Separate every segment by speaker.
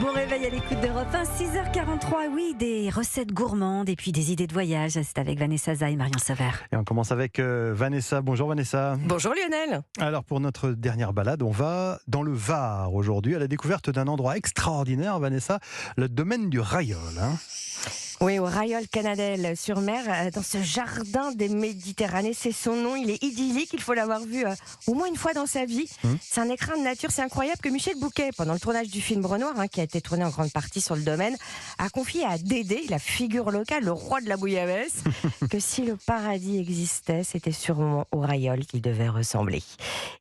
Speaker 1: Bon réveil à l'écoute d'Europe 1, 6h43, oui, des recettes gourmandes et puis des idées de voyage. C'est avec Vanessa Zah et Marion Sauveur.
Speaker 2: Et on commence avec Vanessa. Bonjour Vanessa.
Speaker 3: Bonjour Lionel.
Speaker 2: Alors pour notre dernière balade, on va dans le Var aujourd'hui à la découverte d'un endroit extraordinaire, Vanessa, le domaine du Rayol.
Speaker 3: Oui, au Rayol-Canadel-sur-Mer, dans ce jardin des Méditerranées. C'est son nom, il est idyllique, il faut l'avoir vu au moins une fois dans sa vie. C'est un écrin de nature, c'est incroyable que Michel Bouquet, pendant le tournage du film Renoir, qui a été tourné en grande partie sur le domaine, a confié à Dédé, la figure locale, le roi de la bouillabaisse, que si le paradis existait, c'était sûrement au Rayol qu'il devait ressembler.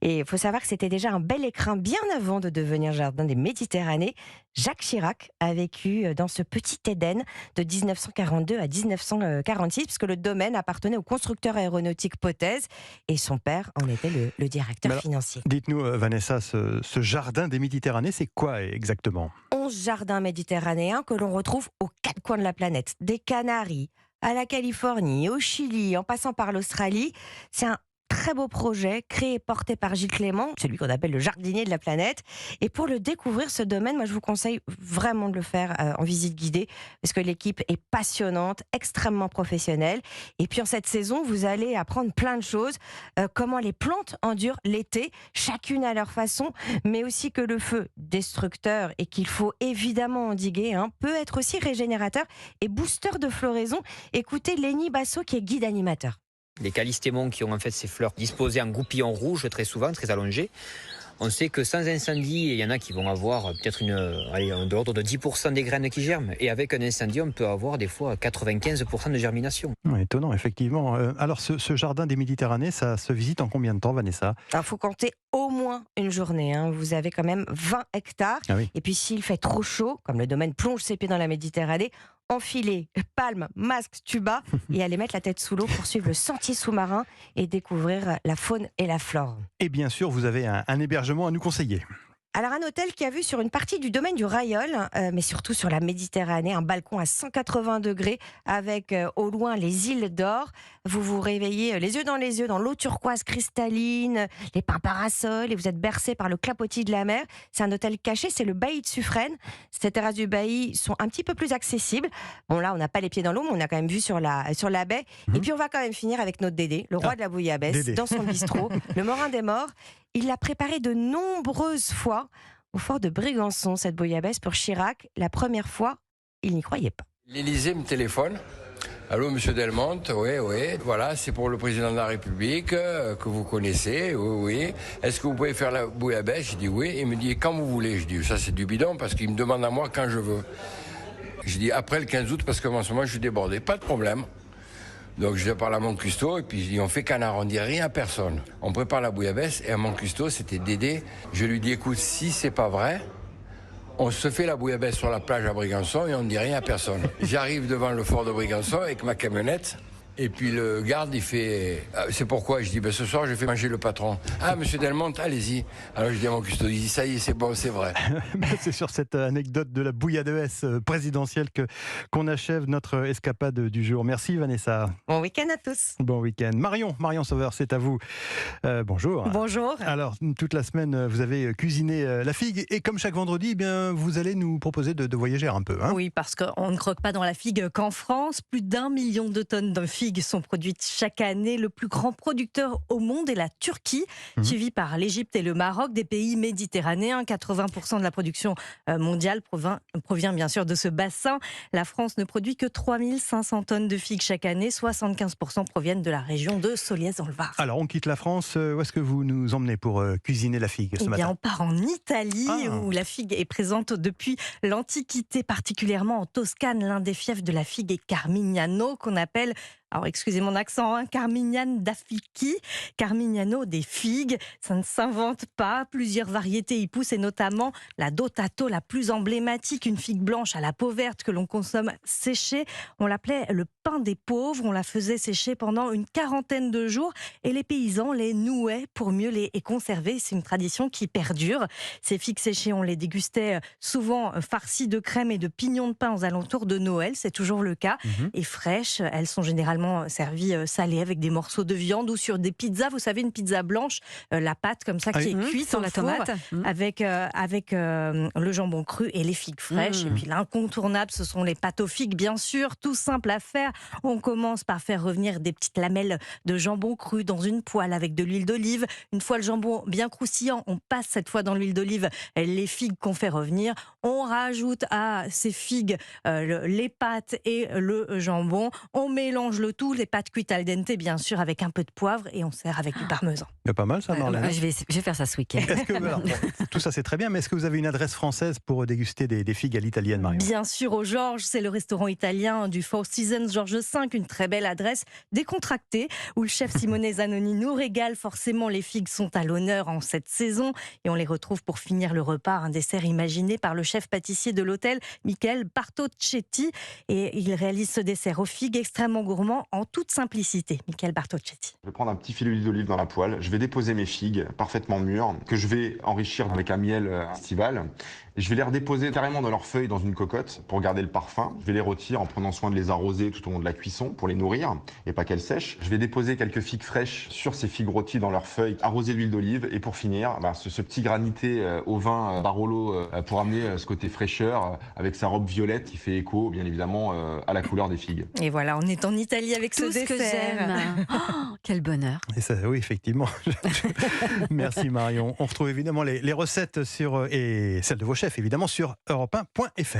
Speaker 3: Et il faut savoir que c'était déjà un bel écrin bien avant de devenir jardin des Méditerranées. Jacques Chirac a vécu dans ce petit Éden de 1942 à 1946, puisque le domaine appartenait au constructeur aéronautique Potez et son père en était le directeur financier.
Speaker 2: Dites-nous, Vanessa, ce jardin des Méditerranées, c'est quoi exactement ?
Speaker 3: 11 jardins méditerranéens que l'on retrouve aux quatre coins de la planète, des Canaries à la Californie, au Chili, en passant par l'Australie. C'est un très beau projet créé et porté par Gilles Clément, celui qu'on appelle le jardinier de la planète. Et pour le découvrir, ce domaine, moi je vous conseille vraiment de le faire en visite guidée, parce que l'équipe est passionnante, extrêmement professionnelle. Et puis en cette saison, vous allez apprendre plein de choses, comment les plantes endurent l'été, chacune à leur façon, mais aussi que le feu destructeur et qu'il faut évidemment endiguer, peut être aussi régénérateur et booster de floraison. Écoutez Lénie Basso qui est guide animateur.
Speaker 4: Les callistémons qui ont en fait ces fleurs disposées en goupillons rouges très souvent, très allongées. On sait que sans incendie, il y en a qui vont avoir peut-être de l'ordre de 10% des graines qui germent. Et avec un incendie, on peut avoir des fois 95% de germination.
Speaker 2: Étonnant, effectivement. Alors ce jardin des Méditerranées, ça se visite en combien de temps, Vanessa ?
Speaker 3: Il faut compter au moins une journée. Vous avez quand même 20 hectares.
Speaker 2: Ah oui.
Speaker 3: Et puis s'il fait trop chaud, comme le domaine plonge ses pieds dans la Méditerranée, enfiler palme, masque, tuba et aller mettre la tête sous l'eau pour suivre le sentier sous-marin et découvrir la faune et la flore.
Speaker 2: Et bien sûr, vous avez un hébergement à nous conseiller.
Speaker 3: Alors un hôtel qui a vu sur une partie du domaine du Rayol, mais surtout sur la Méditerranée, un balcon à 180 degrés avec au loin les îles d'Or. Vous vous réveillez les yeux dans l'eau turquoise cristalline, les pins parasols et vous êtes bercé par le clapotis de la mer. C'est un hôtel caché, c'est le bailli de Suffren. Ces terrasses du bailli sont un petit peu plus accessibles. Bon là, on n'a pas les pieds dans l'eau, mais on a quand même vu sur la baie. Et puis on va quand même finir avec notre Dédé, le roi de la bouillabaisse, dans son bistrot, le Morin des Morts. Il l'a préparé de nombreuses fois au fort de Brégançon, cette bouillabaisse pour Chirac. La première fois, il n'y croyait pas.
Speaker 5: L'Élysée me téléphone. Allô, monsieur Delmonte, oui, voilà, c'est pour le président de la République, que vous connaissez, oui. Est-ce que vous pouvez faire la bouillabaisse ? Je dis oui. Il me dit quand vous voulez. Je dis ça c'est du bidon parce qu'il me demande à moi quand je veux. Je dis après le 15 août parce que en ce moment je suis débordé. Pas de problème. Donc je parle à mon cuistot et puis on fait canard, on dit rien à personne. On prépare la bouillabaisse et à mon cuistot c'était Dédé. Je lui dis écoute, si c'est pas vrai, on se fait la bouillabaisse sur la plage à Brégançon et on ne dit rien à personne. J'arrive devant le fort de Brégançon avec ma camionnette. Et puis le garde, il fait c'est pourquoi ? Je dis ce soir, je fais manger le patron. Ah, monsieur Delmonte, allez-y. Alors je dis à mon cuistot, il dit ça y est, c'est bon, c'est vrai.
Speaker 2: C'est sur cette anecdote de la bouillabaisse présidentielle qu'on achève notre escapade du jour. Merci Vanessa.
Speaker 3: Bon week-end à tous.
Speaker 2: Bon week-end. Marion Sauveur, c'est à vous. Bonjour.
Speaker 3: Bonjour.
Speaker 2: Alors, toute la semaine, vous avez cuisiné la figue et comme chaque vendredi, vous allez nous proposer de voyager un peu.
Speaker 1: Oui, parce qu'on ne croque pas dans la figue qu'en France. Plus d'1 million de tonnes de figues sont produites chaque année. Le plus grand producteur au monde est la Turquie, suivi par l'Égypte et le Maroc, des pays méditerranéens. 80% de la production mondiale provient bien sûr de ce bassin. La France ne produit que 3500 tonnes de figues chaque année. 75% proviennent de la région de Soliez-dans-le-Var.
Speaker 2: Alors, on quitte la France. Où est-ce que vous nous emmenez pour cuisiner la figue ce matin ?
Speaker 1: On part en Italie, où la figue est présente depuis l'Antiquité, particulièrement en Toscane. L'un des fiefs de la figue est Carmignano, qu'on appelle, alors excusez mon accent, Carmignane d'Affici, Carmignano des figues. Ça ne s'invente pas, plusieurs variétés y poussent et notamment la Dotato, la plus emblématique, une figue blanche à la peau verte que l'on consomme séchée. On l'appelait le pain des pauvres, on la faisait sécher pendant une quarantaine de jours et les paysans les nouaient pour mieux les conserver. C'est une tradition qui perdure. Ces figues séchées, on les dégustait souvent farcies de crème et de pignons de pain aux alentours de Noël, c'est toujours le cas. Et fraîches, elles sont généralement forcément servi salé avec des morceaux de viande ou sur des pizzas. Vous savez, une pizza blanche, la pâte comme ça qui est cuite
Speaker 6: sans
Speaker 1: au
Speaker 6: la
Speaker 1: four,
Speaker 6: tomate.
Speaker 1: avec le jambon cru et les figues fraîches. Et puis l'incontournable, ce sont les pâtes aux figues, bien sûr, tout simple à faire. On commence par faire revenir des petites lamelles de jambon cru dans une poêle avec de l'huile d'olive. Une fois le jambon bien croustillant, on passe cette fois dans l'huile d'olive les figues qu'on fait revenir. On rajoute à ces figues les pâtes et le jambon. On mélange le tout, les pâtes cuites al dente, bien sûr, avec un peu de poivre, et on sert avec du parmesan.
Speaker 2: Il y a pas mal ça, Marlène.
Speaker 6: Je vais faire ça ce week-end.
Speaker 2: Alors, bon, tout ça c'est très bien, mais est-ce que vous avez une adresse française pour déguster des figues à l'italienne, Marion?
Speaker 1: Bien sûr, au Georges, c'est le restaurant italien du Four Seasons Georges V, une très belle adresse décontractée où le chef Simone Zanoni nous régale. Forcément, les figues sont à l'honneur en cette saison et on les retrouve pour finir le repas, un dessert imaginé par le chef pâtissier de l'hôtel, Michael Bartocchetti, et il réalise ce dessert aux figues extrêmement gourmand en toute simplicité. Michael Bartocchetti.
Speaker 7: Je vais prendre un petit filet d'huile d'olive dans la poêle, je vais déposer mes figues parfaitement mûres, que je vais enrichir avec un miel estival. Et je vais les redéposer carrément dans leurs feuilles dans une cocotte pour garder le parfum. Je vais les rôtir en prenant soin de les arroser tout au long de la cuisson pour les nourrir et pas qu'elles sèchent. Je vais déposer quelques figues fraîches sur ces figues rôties dans leurs feuilles, arroser d'huile d'olive et pour finir, ce petit granité au vin Barolo pour amener ce côté fraîcheur avec sa robe violette qui fait écho bien évidemment à la couleur des figues.
Speaker 1: Et voilà, on est en Italie avec
Speaker 6: Tout
Speaker 1: ce
Speaker 6: ce que
Speaker 1: dessert.
Speaker 6: j'aime. Oh, quel bonheur.
Speaker 2: Et ça, oui, effectivement. Merci Marion. On retrouve évidemment les recettes et celles de vos chefs évidemment sur europe1.fr.